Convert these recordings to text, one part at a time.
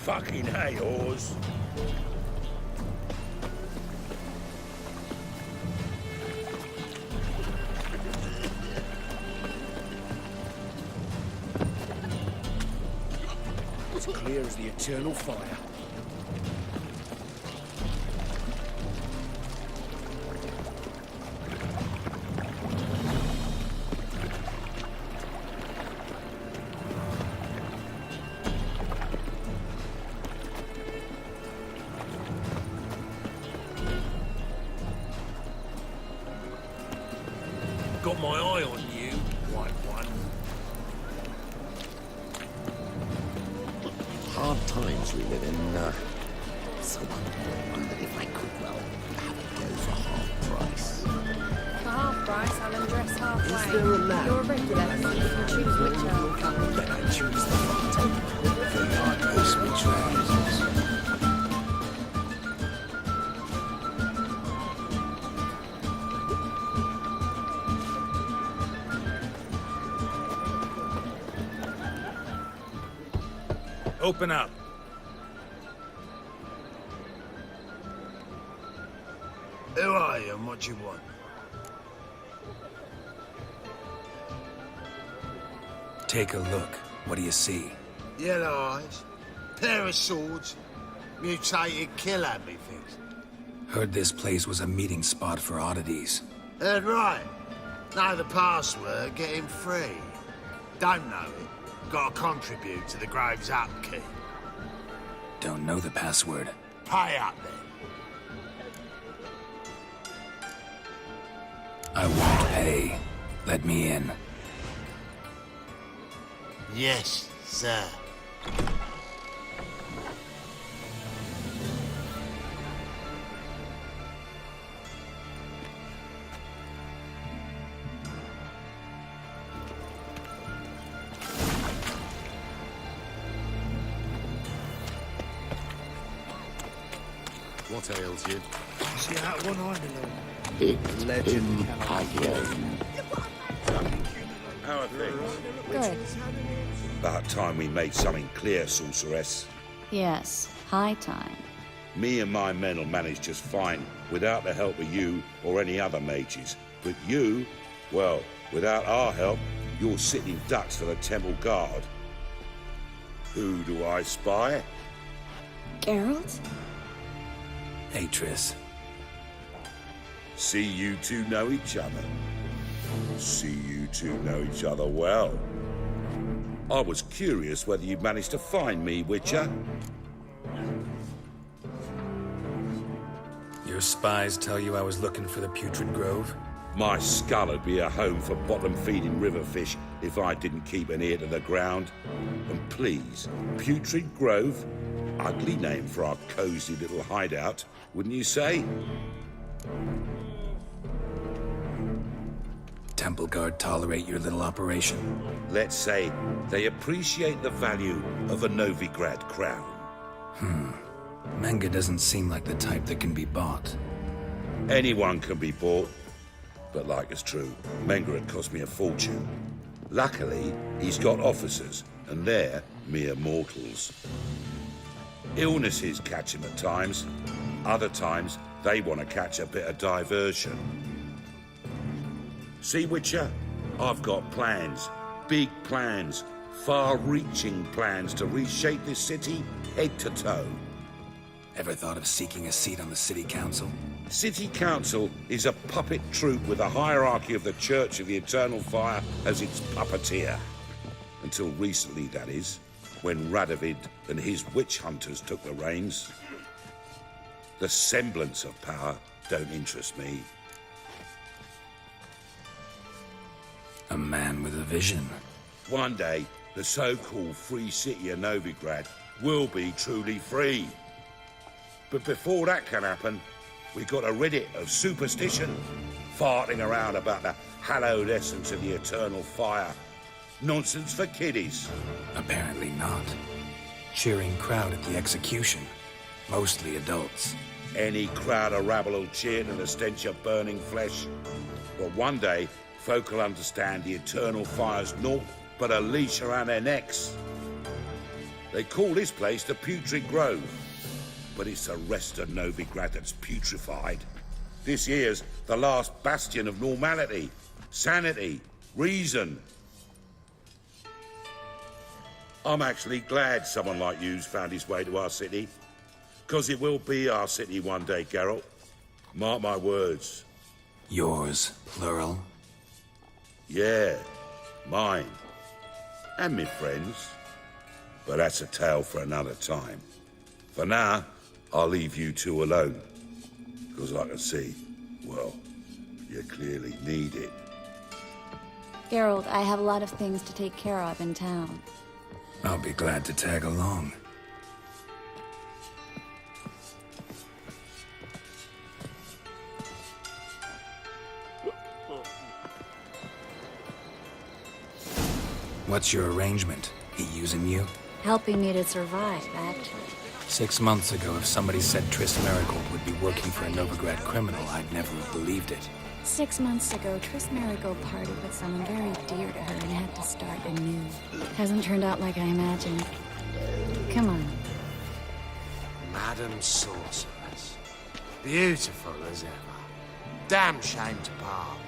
Fucking hey, whores. It's clear as the eternal fire. Got my eye on you, white one. Hard times we live in, so I wondered if I could, well, have it go for half price. For half price, I'll undress halfway. Is there a man? You're a regular, so you can choose whichever. Then I choose the front. The yard goes me trousers. Open up. Who are you and what do you want? Take a look. What do you see? Yellow eyes, pair of swords, mutated killer, methinks. Heard this place was a meeting spot for oddities. Heard right. Know the password, get him free. Don't know it. Got to contribute to the Grave's upkeep. Don't know the password. Pay up then. I won't pay. Let me in. Yes, sir. What ails you? See that one eye below? It's Imperium. How are things? Good. About time we made something clear, sorceress. Yes, high time. Me and my men will manage just fine, without the help of you or any other mages. But you, well, without our help, you're sitting ducks for the temple guard. Who do I spy? Geralt? Hey, Triss. See you two know each other. See you two know each other well. I was curious whether you'd managed to find me, Witcher. Your spies tell you I was looking for the Putrid Grove? My skull would be a home for bottom-feeding river fish if I didn't keep an ear to the ground. And please, Putrid Grove? Ugly name for our cozy little hideout, wouldn't you say? Temple Guard tolerate your little operation? Let's say they appreciate the value of a Novigrad crown. Menga doesn't seem like the type that can be bought. Anyone can be bought. But like it's true, Menga had cost me a fortune. Luckily, he's got officers, and they're mere mortals. Illnesses catch him at times. Other times, they want to catch a bit of diversion. See, Witcher? I've got plans. Big plans. Far-reaching plans to reshape this city head to toe. Ever thought of seeking a seat on the city council? City Council is a puppet troupe with the hierarchy of the Church of the Eternal Fire as its puppeteer. Until recently, that is, when Radovid and his witch hunters took the reins. The semblance of power don't interest me. A man with a vision. One day, the so-called free city of Novigrad will be truly free. But before that can happen, we got to rid it of superstition, farting around about the hallowed essence of the eternal fire. Nonsense for kiddies. Apparently not. Cheering crowd at the execution. Mostly adults. Any crowd of rabble will cheer to the stench of burning flesh. But one day, folk will understand the eternal fire's naught but a leash around their necks. They call this place the Putrid Grove, but it's the rest of Novigrad that's putrefied. This here's the last bastion of normality, sanity, reason. I'm actually glad someone like you's found his way to our city, because it will be our city one day, Geralt. Mark my words. Yours, plural. Yeah, mine. And me friends. But that's a tale for another time. For now, I'll leave you two alone. Because I can see, well, you clearly need it. Geralt, I have a lot of things to take care of in town. I'll be glad to tag along. What's your arrangement? He using you? Helping me to survive, actually. 6 months ago, if somebody said Triss Merigold would be working for a Novigrad criminal, I'd never have believed it. 6 months ago, Triss Merigold parted with someone very dear to her and had to start anew. Hasn't turned out like I imagined. Come on. Madam Sorceress. Beautiful as ever. Damn shame to part.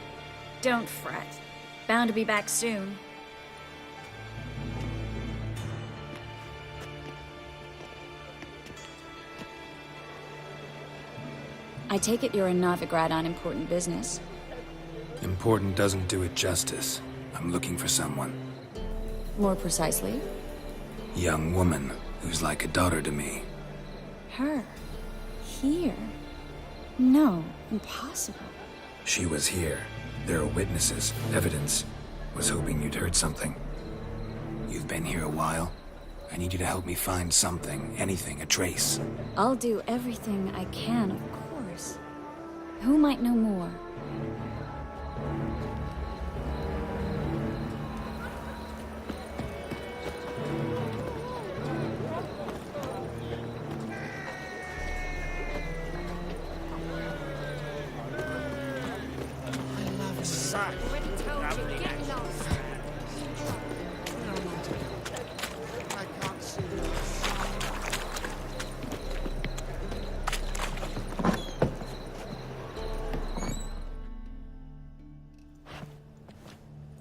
Don't fret. Bound to be back soon. I take it you're in Novigrad on important business. Important doesn't do it justice. I'm looking for someone. More precisely? Young woman who's like a daughter to me. Her. Here. No, impossible. She was here. There are witnesses, evidence. Was hoping you'd heard something. You've been here a while. I need you to help me find something, anything, a trace. I'll do everything I can, of course. Who might know more?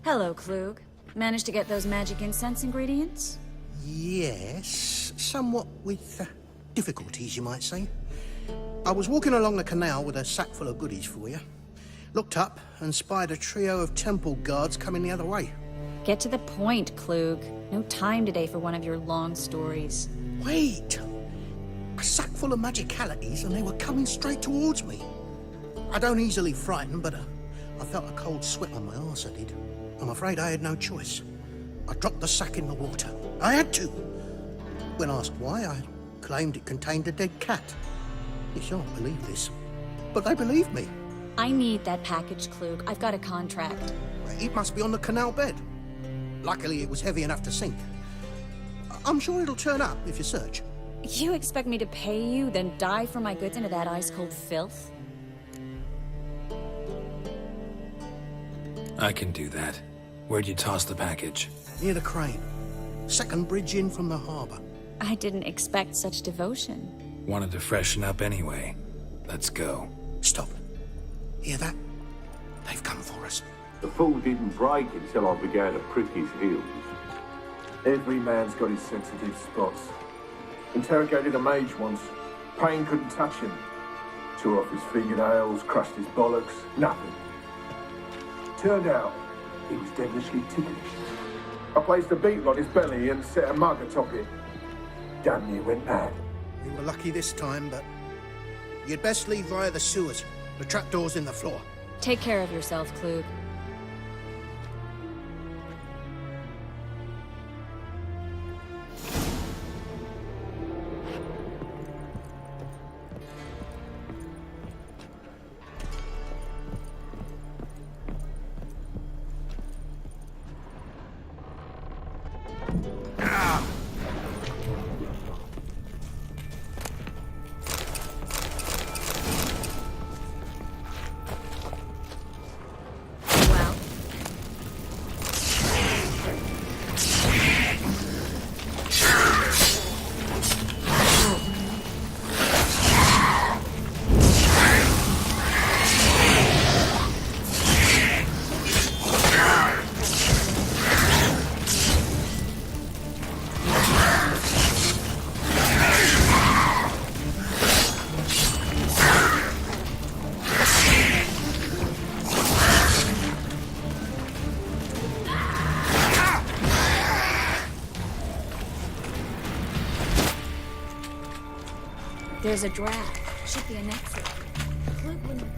Hello, Klug. Managed to get those magic incense ingredients? Yes, somewhat with difficulties, you might say. I was walking along the canal with a sack full of goodies for you. Looked up and spied a trio of temple guards coming the other way. Get to the point, Klug. No time today for one of your long stories. Wait! A sack full of magicalities and they were coming straight towards me. I don't easily frighten, but I felt a cold sweat on my arse, I did. I'm afraid I had no choice. I dropped the sack in the water. I had to. When asked why, I claimed it contained a dead cat. You shan't believe this, but they believed me. I need that package, Klug. I've got a contract. It must be on the canal bed. Luckily, it was heavy enough to sink. I'm sure it'll turn up if you search. You expect me to pay you, then dive for my goods into that ice-cold filth? I can do that. Where'd you toss the package? Near the crane. Second bridge in from the harbour. I didn't expect such devotion. Wanted to freshen up anyway. Let's go. Stop. Hear that? They've come for us. The fool didn't break until I began to prick his heels. Every man's got his sensitive spots. Interrogated a mage once. Pain couldn't touch him. Tore off his fingernails, crushed his bollocks, nothing. Turned out, he was devilishly ticklish. I placed a beetle on his belly and set a mug atop it. Damn near went mad. We were lucky this time, but you'd best leave via the sewers. The trapdoor's in the floor. Take care of yourself, Klug. There's a draft. Should be an exit. Klug wouldn't...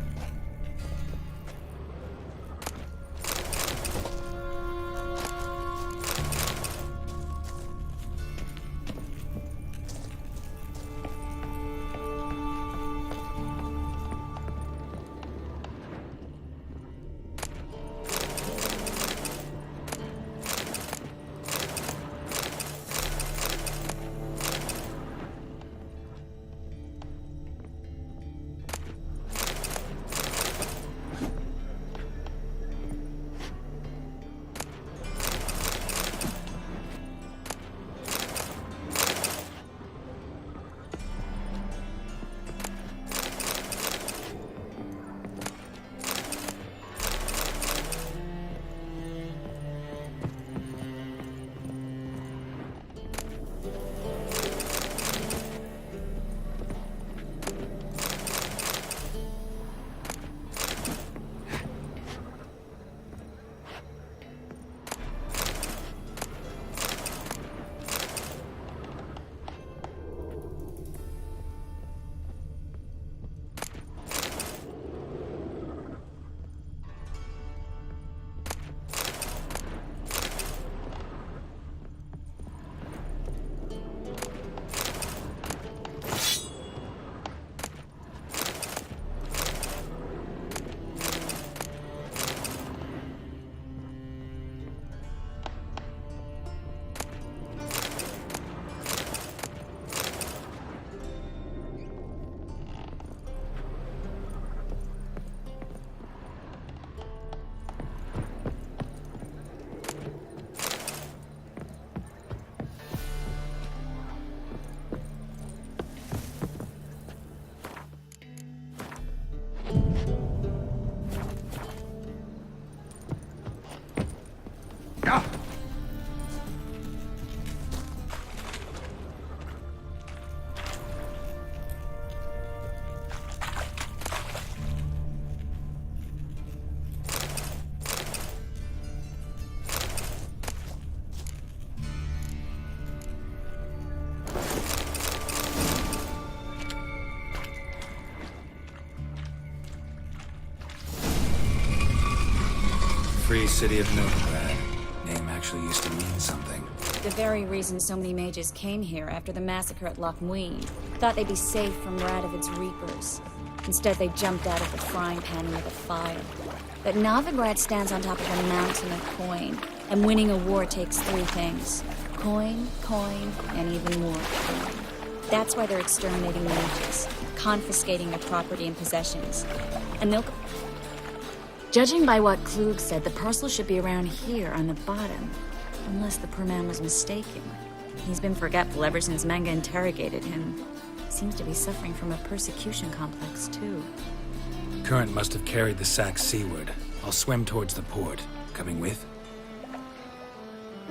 Free City of Novigrad. Name actually used to mean something. The very reason so many mages came here after the massacre at Loch Muin. Thought they'd be safe from Radovid's reapers. Instead, they jumped out of the frying pan into the fire. But Novigrad stands on top of a mountain of coin, and winning a war takes three things. Coin, and even more coin. That's why they're exterminating mages, confiscating their property and possessions. And they'll... Judging by what Klug said, the parcel should be around here on the bottom. Unless the poor man was mistaken. He's been forgetful ever since Manga interrogated him. Seems to be suffering from a persecution complex, too. Current must have carried the sack seaward. I'll swim towards the port. Coming with?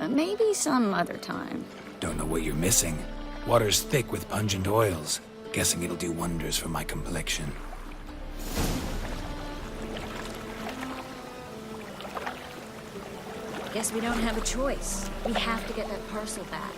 Maybe some other time. Don't know what you're missing. Water's thick with pungent oils. Guessing it'll do wonders for my complexion. Guess we don't have a choice. We have to get that parcel back.